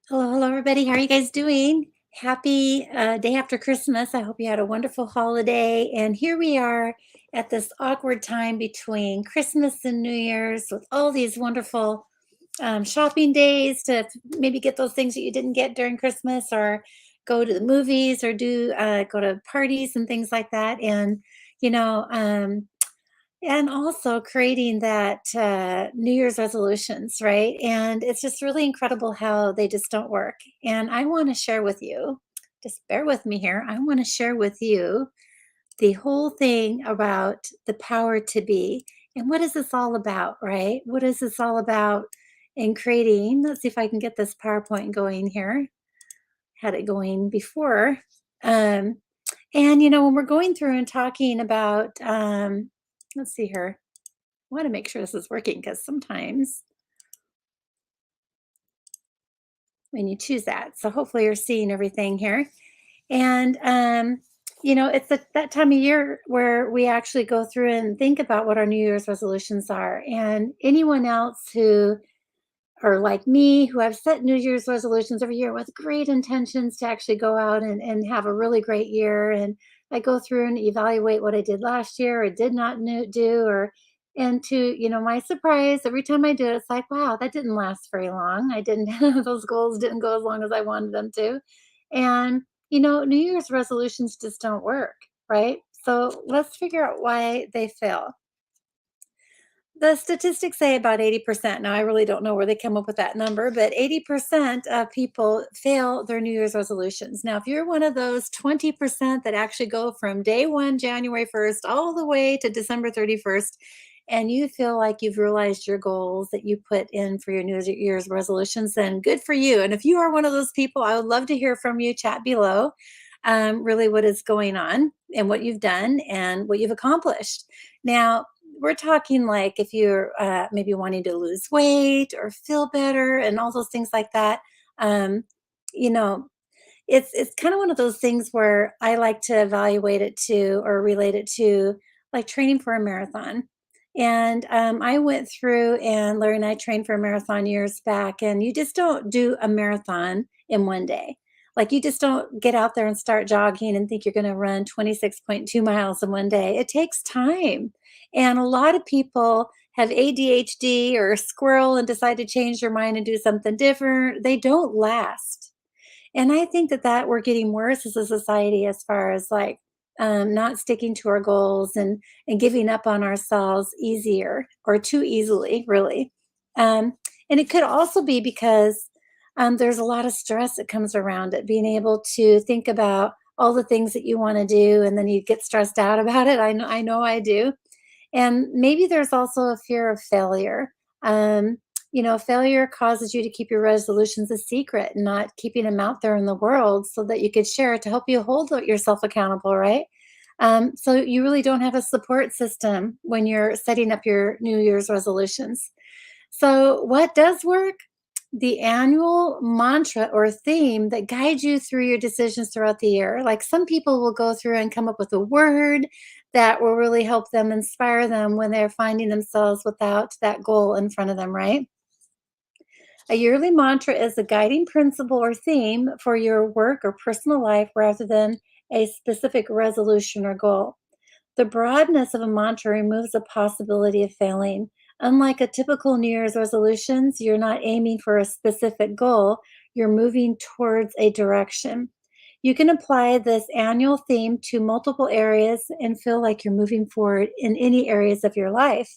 Hello, hello, everybody. How are you guys doing? Happy day after Christmas. I hope you had a wonderful holiday. And here we are at this awkward time between Christmas and New Year's with all these wonderful shopping days to maybe get those things that you didn't get during Christmas, or go to the movies, or do go to parties and things like that. You know, um, and also creating that New Year's resolutions, right? And it's just really incredible how they just don't work. And I want to share with you, just bear with me here. I want to share with you the whole thing about the power to be. And what is this all about, right? What is this all about in creating? Let's see if I can get this PowerPoint going here. Had it going before. Um, when we're going through and talking about, let's see here. I want to make sure this is working because sometimes when you choose that, so hopefully you're seeing everything here. And, it's that time of year where we actually go through and think about what our New Year's resolutions are. And anyone else who are like me, who have set New Year's resolutions every year with great intentions to actually go out and have a really great year. And I go through and evaluate what I did last year or did not do, and to, my surprise, every time I do it, it's like, wow, that didn't last very long. I didn't, those goals didn't go as long as I wanted them to. And, New Year's resolutions just don't work, right? So let's figure out why they fail. The statistics say about 80%. Now, I really don't know where they come up with that number, but 80% of people fail their New Year's resolutions. Now, if you're one of those 20% that actually go from day one, January 1st, all the way to December 31st, and you feel like you've realized your goals that you put in for your New Year's resolutions, then good for you. And if you are one of those people, I would love to hear from you. Chat below, really what is going on and what you've done and what you've accomplished. Now, we're talking like if you're maybe wanting to lose weight or feel better and all those things like that. Um, you know, it's kind of one of those things where I like to evaluate it to or relate it to like training for a marathon. And I went through, and Larry and I trained for a marathon years back, and you just don't do a marathon in one day. Like, you just don't get out there and start jogging and think you're going to run 26.2 miles in one day. It takes time. And a lot of people have ADHD or squirrel and decide to change their mind and do something different. They don't last. And I think that we're getting worse as a society as far as like not sticking to our goals and giving up on ourselves easier or too easily, really. And it could also be because there's a lot of stress that comes around it, being able to think about all the things that you want to do, and then you get stressed out about it. I know I do. And maybe there's also a fear of failure. Failure causes you to keep your resolutions a secret, not keeping them out there in the world so that you could share to help you hold yourself accountable, right? So you really don't have a support system when you're setting up your New Year's resolutions. So, what does work? The annual mantra or theme that guides you through your decisions throughout the year. Like, some people will go through and come up with a word that will really help them, inspire them when they're finding themselves without that goal in front of them, right? A yearly mantra is a guiding principle or theme for your work or personal life rather than a specific resolution or goal. The broadness of a mantra removes the possibility of failing. Unlike a typical New Year's resolutions, you're not aiming for a specific goal, you're moving towards a direction. You can apply this annual theme to multiple areas and feel like you're moving forward in any areas of your life.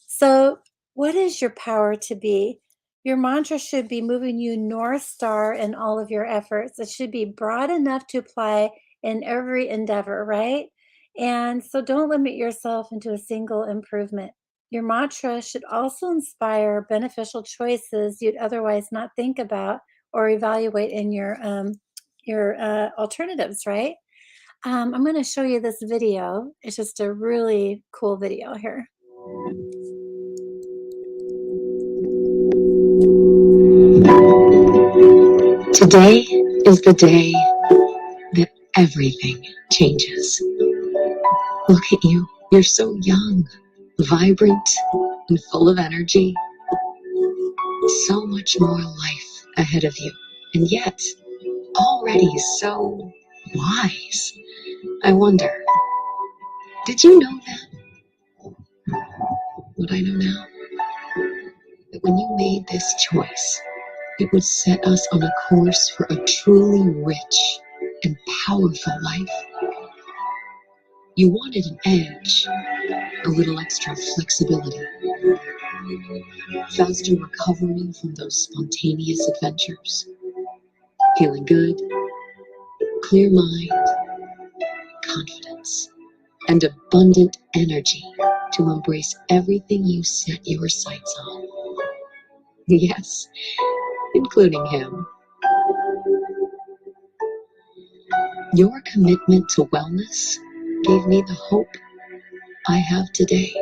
So, what is your power to be? Your mantra should be moving you North Star in all of your efforts. It should be broad enough to apply in every endeavor, right? And so don't limit yourself into a single improvement. Your mantra should also inspire beneficial choices you'd otherwise not think about or evaluate in your alternatives, right? I'm going to show you this video. It's just a really cool video here. Today is the day that everything changes. Look at you. You're so young, vibrant, and full of energy. so much more life ahead of you, and yet already so wise. I wonder, did you know that? What I know now? That when you made this choice, it would set us on a course for a truly rich and powerful life. You wanted an edge, a little extra flexibility, faster recovery from those spontaneous adventures, feeling good, clear mind, confidence, and abundant energy to embrace everything you set your sights on. Yes, including him. Your commitment to wellness gave me the hope I have today.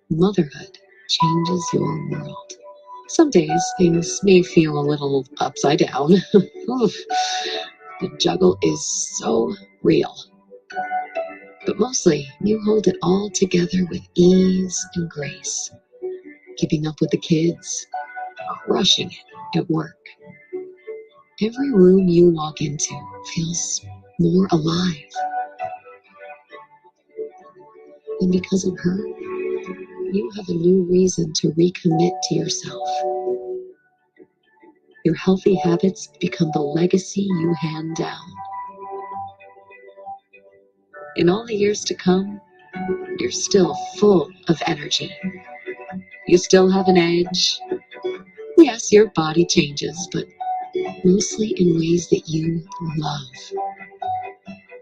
Motherhood changes your world. Some days things may feel a little upside down. Oof, the juggle is so real. But mostly, you hold it all together with ease and grace. Keeping up with the kids, crushing it at work. Every room you walk into feels more alive. And because of her, you have a new reason to recommit to yourself. Your healthy habits become the legacy you hand down. In all the years to come, you're still full of energy. You still have an edge. Yes, your body changes, but mostly in ways that you love.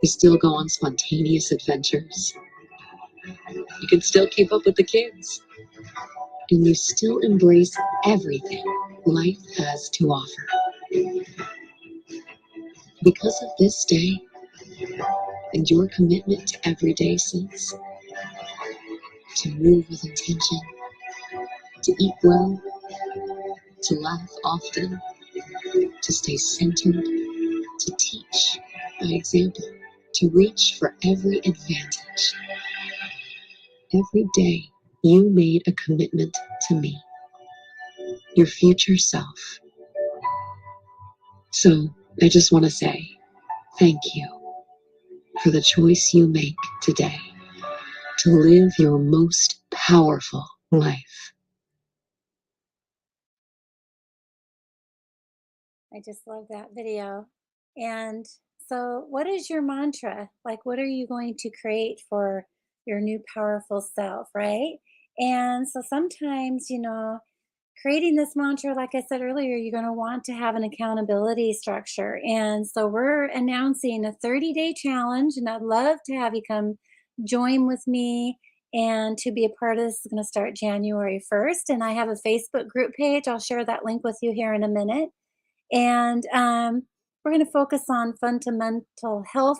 You still go on spontaneous adventures. You can still keep up with the kids. And you still embrace everything life has to offer. Because of this day and your commitment to everyday sense, to move with intention, to eat well, to laugh often, to stay centered, to teach by example, to reach for every advantage. Every day you made a commitment to me, your future self. So I just want to say thank you for the choice you make today to live your most powerful life. I just love that video. And so, what is your mantra? Like, what are you going to create for your new powerful self, right? And so, sometimes, creating this mantra, like I said earlier, you're going to want to have an accountability structure. And so, we're announcing a 30-day challenge, and I'd love to have you come join with me. And to be a part of this is going to start January 1st. And I have a Facebook group page. I'll share that link with you here in a minute. And we're going to focus on fundamental health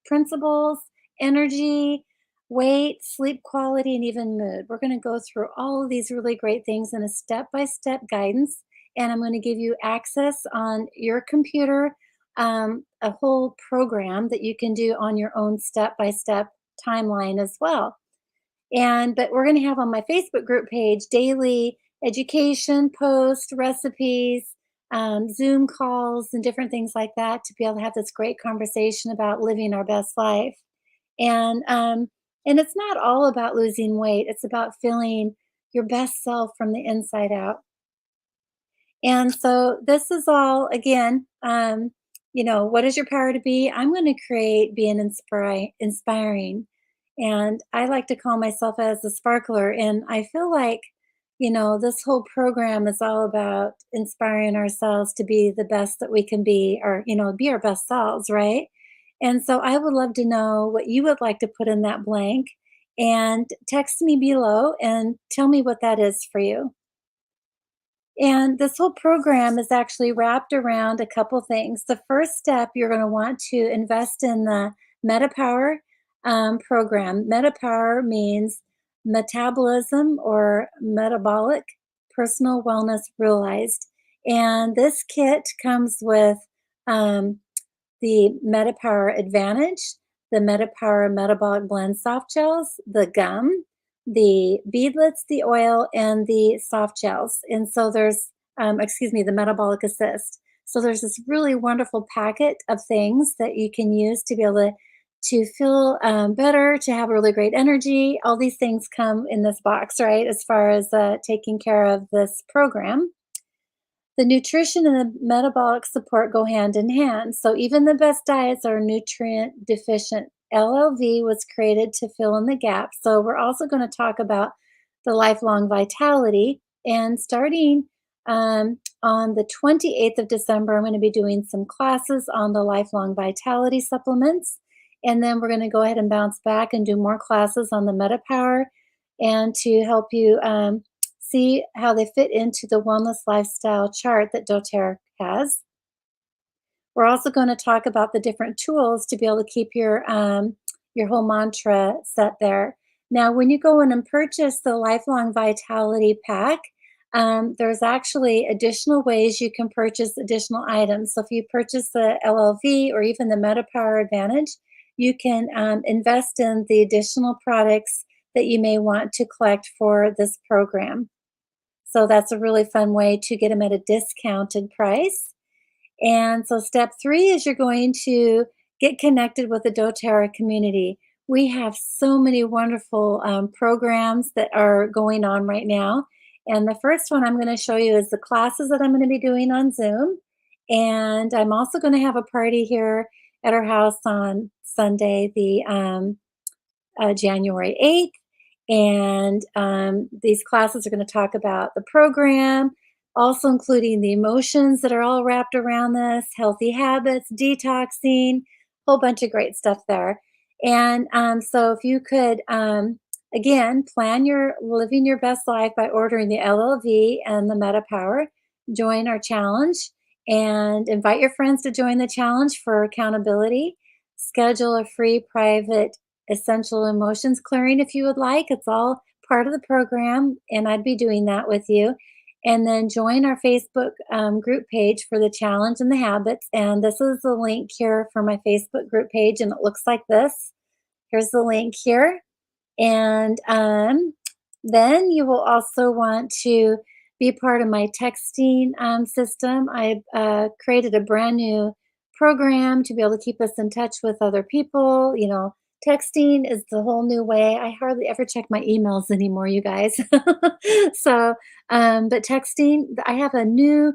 principles, energy, weight, sleep quality, and even mood. We're going to go through all of these really great things in a step by step guidance. And I'm going to give you access on your computer, a whole program that you can do on your own step by step timeline as well. But we're going to have on my Facebook group page daily education posts, recipes, Zoom calls, and different things like that to be able to have this great conversation about living our best life. And um, and it's not all about losing weight; it's about feeling your best self from the inside out. And so this is all again, what is your power to be? I'm going to create being inspiring. And I like to call myself as a sparkler. And I feel like, this whole program is all about inspiring ourselves to be the best that we can be, or, be our best selves, right? And so I would love to know what you would like to put in that blank and text me below and tell me what that is for you. And this whole program is actually wrapped around a couple things. The first step, you're going to want to invest in the MetaPower program. MetaPower means metabolism or metabolic personal wellness realized. And this kit comes with um, the MetaPower Advantage, the MetaPower Metabolic Blend Soft Gels, the gum, the beadlets, the oil, and the soft gels. And so there's, excuse me, the metabolic assist. So there's this really wonderful packet of things that you can use to be able to feel better, to have really great energy. All these things come in this box, right? As far as taking care of this program. The nutrition and the metabolic support go hand in hand. So even the best diets are nutrient deficient. LLV was created to fill in the gap. So we're also going to talk about the lifelong vitality. And starting on the 28th of December, I'm going to be doing some classes on the lifelong vitality supplements. And then we're going to go ahead and bounce back and do more classes on the MetaPower and to help you see how they fit into the wellness lifestyle chart that doTERRA has. We're also going to talk about the different tools to be able to keep your whole mantra set there. Now, when you go in and purchase the Lifelong Vitality Pack, there's actually additional ways you can purchase additional items. So if you purchase the LLV or even the MetaPower Advantage, you can invest in the additional products that you may want to collect for this program. So that's a really fun way to get them at a discounted price. And so step 3 is you're going to get connected with the doTERRA community. We have so many wonderful programs that are going on right now. And the first one I'm going to show you is the classes that I'm going to be doing on Zoom. And I'm also going to have a party here at our house on Sunday, the January 8th. And these classes are going to talk about the program, also including the emotions that are all wrapped around this, healthy habits, detoxing, whole bunch of great stuff there. And so if you could, again, plan your living your best life by ordering the LLV and the MetaPower, join our challenge and invite your friends to join the challenge for accountability. Schedule a free private essential emotions clearing if you would like. It's all part of the program, and I'd be doing that with you. And then join our Facebook group page for the challenge and the habits. And this is the link here for my Facebook group page, and it looks like this. Here's the link here. And then you will also want to be part of my texting system. I created a brand new program to be able to keep us in touch with other people. You know, texting is the whole new way. I hardly ever check my emails anymore, you guys. So, but texting, I have a new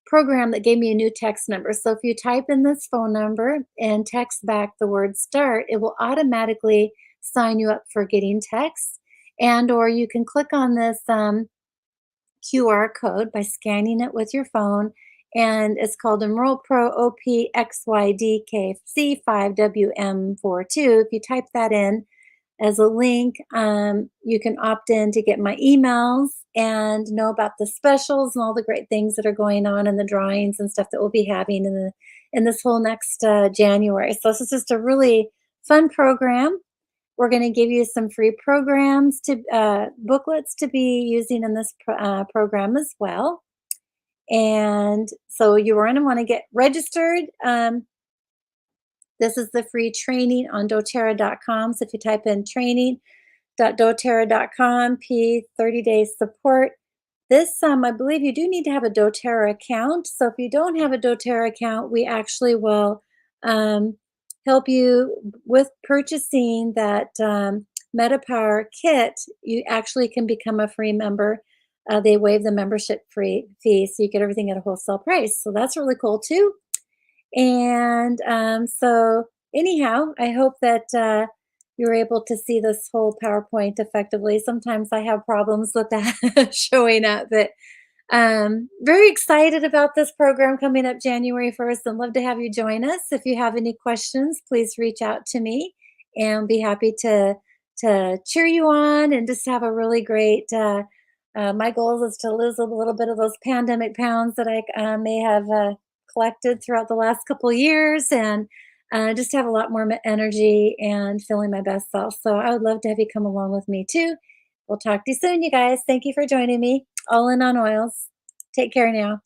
program that gave me a new text number. So if you type in this phone number and text back the word start, it will automatically sign you up for getting texts. And or you can click on this QR code by scanning it with your phone. And it's called Enroll Pro OPXYDKC5WM42. If you type that in as a link, you can opt in to get my emails and know about the specials and all the great things that are going on and the drawings and stuff that we'll be having in this whole next January. So this is just a really fun program. We're going to give you some free programs to booklets to be using in this program as well. And so you are going to want to get registered. This is the free training on doTERRA.com. So if you type in training.doTERRA.com, P 30 days support. This, I believe you do need to have a doTERRA account. So if you don't have a doTERRA account, we actually will help you with purchasing that MetaPower kit. You actually can become a free member. They waive the membership fee, so you get everything at a wholesale price. So that's really cool too. And so anyhow, I hope that you were able to see this whole PowerPoint effectively. Sometimes I have problems with that showing up, but very excited about this program coming up January 1st and love to have you join us. If you have any questions, please reach out to me and be happy to cheer you on and just have a really great my goal is to lose a little bit of those pandemic pounds that I may have collected throughout the last couple of years and just have a lot more energy and feeling my best self. So I would love to have you come along with me too. We'll talk to you soon, you guys. Thank you for joining me. All in on oils. Take care now.